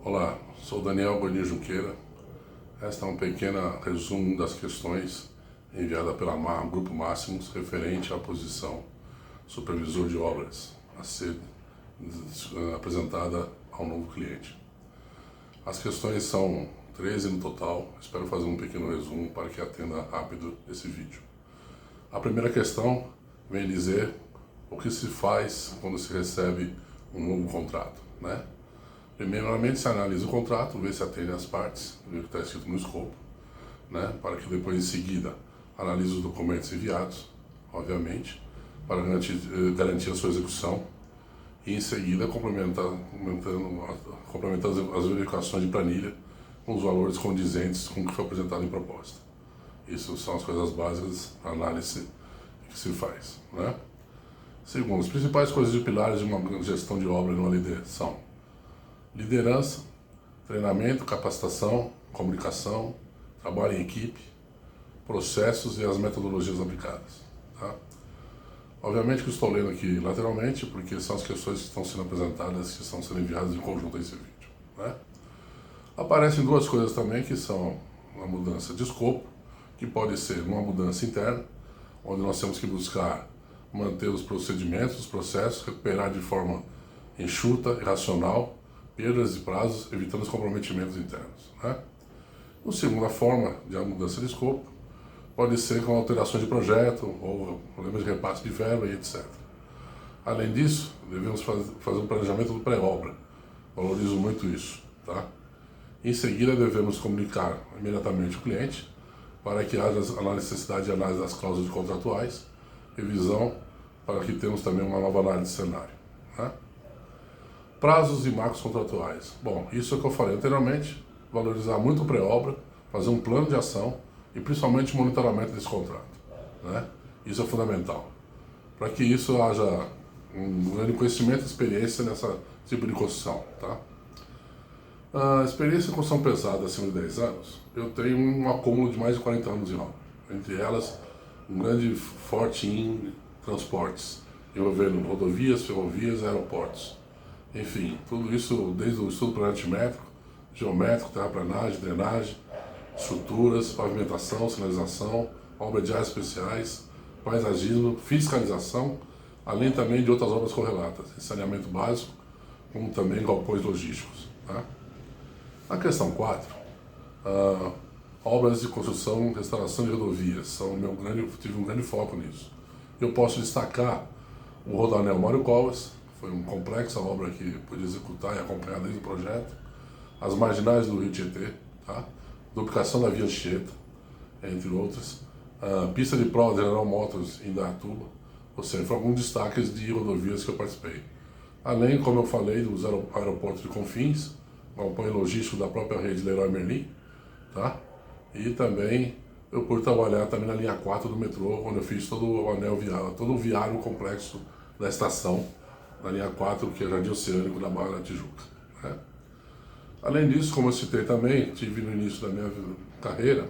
Olá, sou Daniel Godinho Junqueira. Esta é um pequeno resumo das questões enviadas pela Grupo Máximos referente à posição supervisor de obras a ser apresentada ao novo cliente. As questões são 13 no total, espero fazer um pequeno resumo para que atenda rápido esse vídeo. A primeira questão vem dizer o que se faz quando se recebe um novo contrato, né? Primeiramente, se analisa o contrato, vê se atende às partes, vê o que está escrito no escopo, né? Para que depois, em seguida, analise os documentos enviados, obviamente, para garantir a sua execução, e em seguida complementando as verificações de planilha com os valores condizentes com o que foi apresentado em proposta. Isso são as coisas básicas da análise que se faz, né? Segundo, as principais coisas de pilares de uma gestão de obra numa líder são liderança, treinamento, capacitação, comunicação, trabalho em equipe, processos e as metodologias aplicadas. Tá? Obviamente que eu estou lendo aqui lateralmente, porque são as questões que estão sendo apresentadas, que estão sendo enviadas em conjunto a esse vídeo. Né? Aparecem duas coisas também, que são uma mudança de escopo, que pode ser uma mudança interna, onde nós temos que buscar manter os procedimentos, os processos, recuperar de forma enxuta e racional, perdas de prazos, evitando os comprometimentos internos. Né? Uma segunda forma de mudança de escopo pode ser com alterações de projeto ou problemas de repasse de verba e etc. Além disso, devemos fazer um planejamento do pré-obra. Valorizo muito isso. Tá? Em seguida, devemos comunicar imediatamente o cliente para que haja a necessidade de análise das cláusulas contratuais, revisão, para que tenhamos também uma nova análise de cenário. Né? Prazos e marcos contratuais. Bom, isso é o que eu falei anteriormente, valorizar muito o pré-obra, fazer um plano de ação e principalmente o monitoramento desse contrato. Né? Isso é fundamental. Para que isso haja um grande conhecimento e experiência nessa tipo de construção. Tá? A experiência em construção pesada acima de 10 anos, eu tenho um acúmulo de mais de 40 anos em obra. Entre elas, um grande forte em transportes, envolvendo rodovias, ferrovias e aeroportos. Enfim, tudo isso desde o estudo planimétrico, geométrico, terraplanagem, drenagem, estruturas, pavimentação, sinalização, obras de áreas especiais, paisagismo, fiscalização, além também de outras obras correlatas, saneamento básico, como também galpões logísticos. Tá? A questão 4, obras de construção e restauração de rodovias, tive um grande foco nisso. Eu posso destacar o Rodoanel Mário Covas, foi uma complexa obra que pude executar e acompanhar desde o projeto. As marginais do Rio Tietê, tá? Duplicação da Via Anchieta, entre outras. A pista de prova da General Motors em Indaiatuba. Ou seja, foram alguns destaques de rodovias que eu participei. Além, como eu falei, dos aeroportos de Confins, o apoio logístico da própria rede Leroy Merlin, tá? E também eu pude trabalhar também na linha 4 do metrô, onde eu fiz todo o anel viário, todo o viário complexo da estação, na linha 4, que é o Jardim Oceânico da Barra da Tijuca. Né? Além disso, como eu citei também, tive no início da minha carreira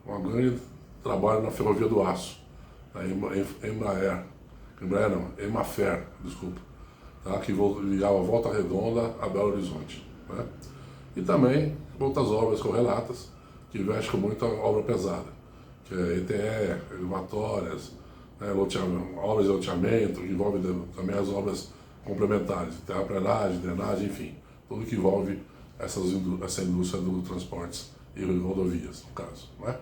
um grande trabalho na Ferrovia do Aço, a Emafer, desculpa, tá? Que ligava Volta Redonda a Belo Horizonte. Né? E também outras obras correlatas, que vestem com muita obra pesada, que é ETE, elevatórias, né, obras de loteamento, que envolve também as obras complementares, terraplanagem, drenagem, enfim, tudo que envolve essa indústria do transportes e rodovias, no caso. Né?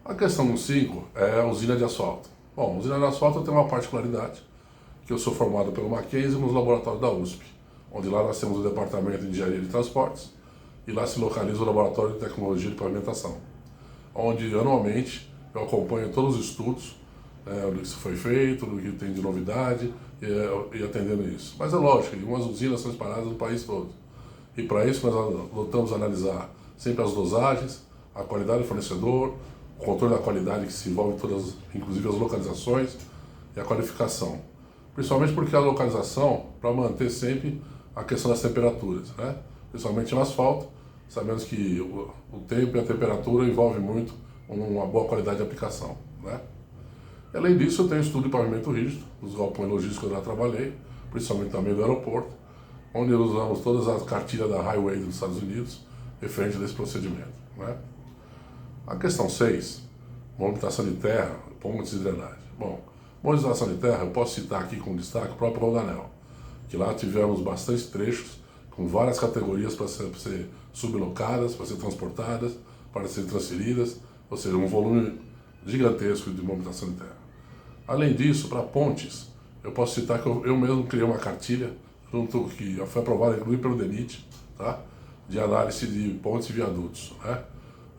A questão 5 é a usina de asfalto. Bom, a usina de asfalto tem uma particularidade, que eu sou formado pelo Mackenzie nos laboratórios da USP, onde lá nós temos o Departamento de Engenharia de Transportes, e lá se localiza o Laboratório de Tecnologia de Pavimentação, onde anualmente eu acompanho todos os estudos, do que isso foi feito, do que tem de novidade, e atendendo isso. Mas é lógico, algumas usinas são espalhadas no país todo. E para isso nós voltamos a analisar sempre as dosagens, a qualidade do fornecedor, o controle da qualidade que se envolve todas, inclusive as localizações e a qualificação. Principalmente porque a localização, para manter sempre a questão das temperaturas, né? Principalmente no asfalto, sabemos que o tempo e a temperatura envolvem muito uma boa qualidade de aplicação. Né? Além disso, eu tenho estudo de pavimento rígido, os galpões logísticos que eu já trabalhei, principalmente também do aeroporto, onde nós usamos todas as cartilhas da Highway dos Estados Unidos referente desse procedimento, né? A questão 6, movimentação de terra, pontes e drenagem. Bom, movimentação de terra, eu posso citar aqui com destaque o próprio Rodanel, que lá tivemos bastante trechos com várias categorias para ser sublocadas, para ser transportadas, para ser transferidas, ou seja, um volume gigantesco de movimentação de terra. Além disso, para pontes, eu posso citar que eu mesmo criei uma cartilha, que foi aprovada inclusive pelo DENIT, tá? De análise de pontes e viadutos, né?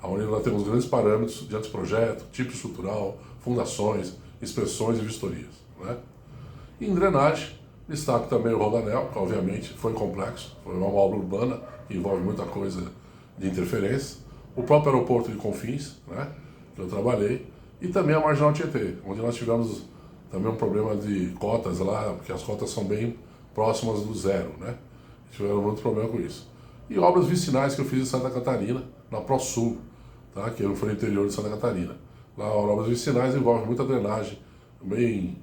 Onde nós temos grandes parâmetros de anteprojeto, tipo estrutural, fundações, inspeções e vistorias, né? E em drenagem, destaco também o Rodanel, que obviamente foi complexo, foi uma obra urbana que envolve muita coisa de interferência. O próprio aeroporto de Confins, né, que eu trabalhei, e também a Marginal Tietê, onde nós tivemos também um problema de cotas lá, porque as cotas são bem próximas do zero, né? Tiveram muito problema com isso. E obras vicinais que eu fiz em Santa Catarina, na ProSul, tá? Que foi no interior de Santa Catarina. Lá, obras vicinais envolvem muita drenagem, bem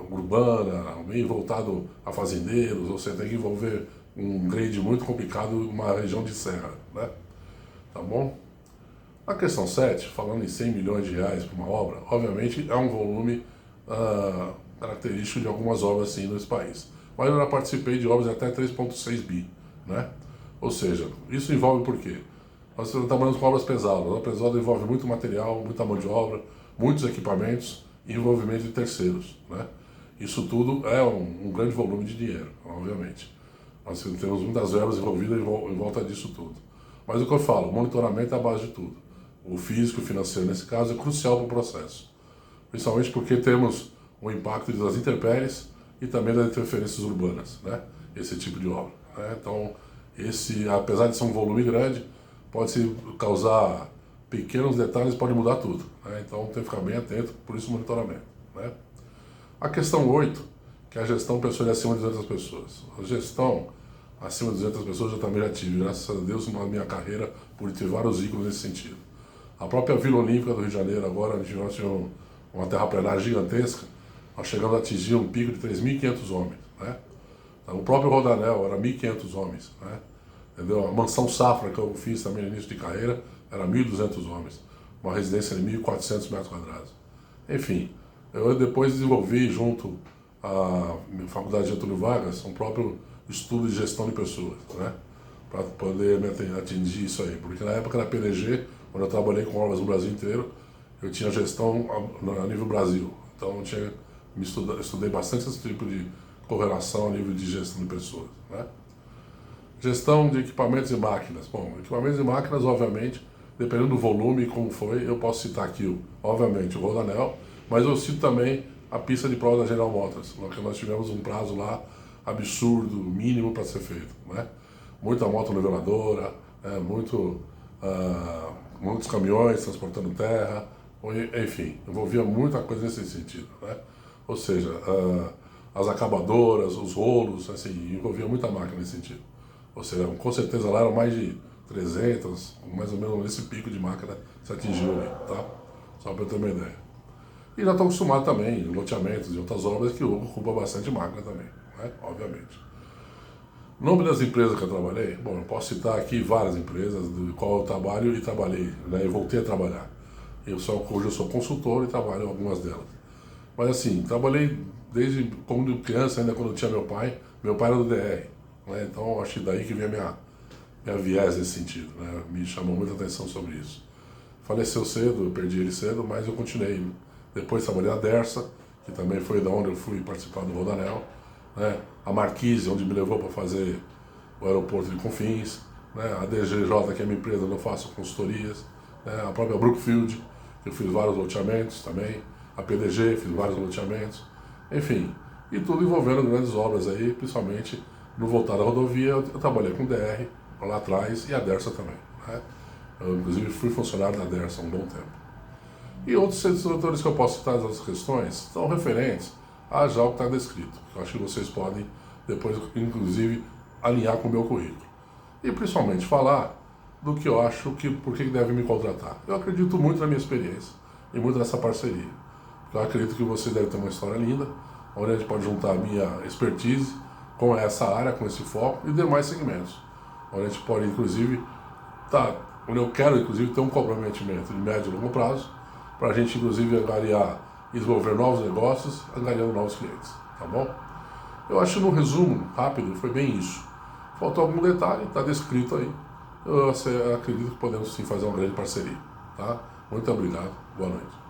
urbana, bem voltado a fazendeiros, ou seja, tem que envolver um grade muito complicado em uma região de serra, né? Tá bom? A questão 7, falando em 100 milhões de reais para uma obra, obviamente é um volume característico de algumas obras assim nesse país. Mas eu já participei de obras de até 3,6 bi, né? Ou seja, isso envolve por quê? Nós trabalhamos com obras pesadas. A obra pesada envolve muito material, muita mão de obra, muitos equipamentos e envolvimento de terceiros, né? Isso tudo é um grande volume de dinheiro, obviamente. Nós temos muitas verbas envolvidas em volta disso tudo. Mas o que eu falo, o monitoramento é a base de tudo. O físico e o financeiro, nesse caso, é crucial para o processo. Principalmente porque temos o impacto das intempéries e também das interferências urbanas, né? Esse tipo de obra, né? Então, apesar de ser um volume grande, pode causar pequenos detalhes, pode mudar tudo, né? Então, tem que ficar bem atento, por isso o monitoramento, né? A questão 8, que é a gestão pessoal acima de 200 pessoas. A gestão acima de 200 pessoas eu também já tive, graças a Deus, na minha carreira, por ter vários ícones nesse sentido. A própria Vila Olímpica do Rio de Janeiro, agora, onde nós tivemos uma terraplenagem gigantesca, nós chegamos a atingir um pico de 3.500 homens, né? Então, o próprio Rodanel era 1.500 homens, né? Entendeu? A Mansão Safra, que eu fiz também no início de carreira, era 1.200 homens. Uma residência de 1.400 metros quadrados. Enfim, eu depois desenvolvi, junto à Faculdade Getúlio Vargas, um próprio estudo de gestão de pessoas, né? Para poder atingir isso aí. Porque na época da PDG, quando eu trabalhei com obras no Brasil inteiro, eu tinha gestão a nível Brasil. Então eu estudei bastante esse tipo de correlação a nível de gestão de pessoas, né? Gestão de equipamentos e máquinas. Bom, equipamentos e máquinas, obviamente, dependendo do volume, como foi, eu posso citar aqui, obviamente, o Rodanel, mas eu cito também a pista de prova da General Motors, porque nós tivemos um prazo lá absurdo, mínimo para ser feito, né? Muita moto niveladora, muitos caminhões transportando terra, enfim, envolvia muita coisa nesse sentido, né? Ou seja, as acabadoras, os rolos, assim, envolvia muita máquina nesse sentido. Ou seja, com certeza lá eram mais de 300, mais ou menos nesse pico de máquina se atingiu ali, tá? Só para eu ter uma ideia. E já estou acostumado também em loteamentos e outras obras que ocupa bastante máquina também, né? Obviamente. O nome das empresas que eu trabalhei, bom, eu posso citar aqui várias empresas do qual eu trabalho e trabalhei, né? E voltei a trabalhar. Hoje eu sou consultor e trabalho em algumas delas. Mas assim, trabalhei desde como criança, ainda quando eu tinha meu pai era do DR, né? Então acho que daí que vem a minha viés nesse sentido, né? Me chamou muita atenção sobre isso. Faleceu cedo, eu perdi ele cedo, mas eu continuei. Depois trabalhei na Dersa, que também foi da onde eu fui participar do Rodanel, né? A Marquise, onde me levou para fazer o aeroporto de Confins, né? A DGJ, que é minha empresa, onde eu faço consultorias, né? A própria Brookfield, que eu fiz vários loteamentos também, a PDG, fiz vários loteamentos, enfim, e tudo envolvendo grandes obras aí, principalmente no voltado à rodovia. Eu trabalhei com o DR lá atrás e a Dersa também, né? Eu, inclusive, fui funcionário da Dersa há um bom tempo. E outros setores que eu posso citar, as outras questões, são referentes a já o que está descrito. Eu acho que vocês podem depois, inclusive, alinhar com o meu currículo. E principalmente falar do que eu acho por que deve me contratar. Eu acredito muito na minha experiência e muito nessa parceria. Eu acredito que você deve ter uma história linda, onde a gente pode juntar a minha expertise com essa área, com esse foco e demais segmentos. Onde a gente pode, inclusive, onde eu quero, inclusive, ter um comprometimento de médio e longo prazo, para a gente, inclusive, angariar e desenvolver novos negócios, angariando novos clientes, tá bom? Eu acho que no resumo, rápido, foi bem isso. Faltou algum detalhe, está descrito aí. Eu acredito que podemos sim fazer uma grande parceria, tá? Muito obrigado, boa noite.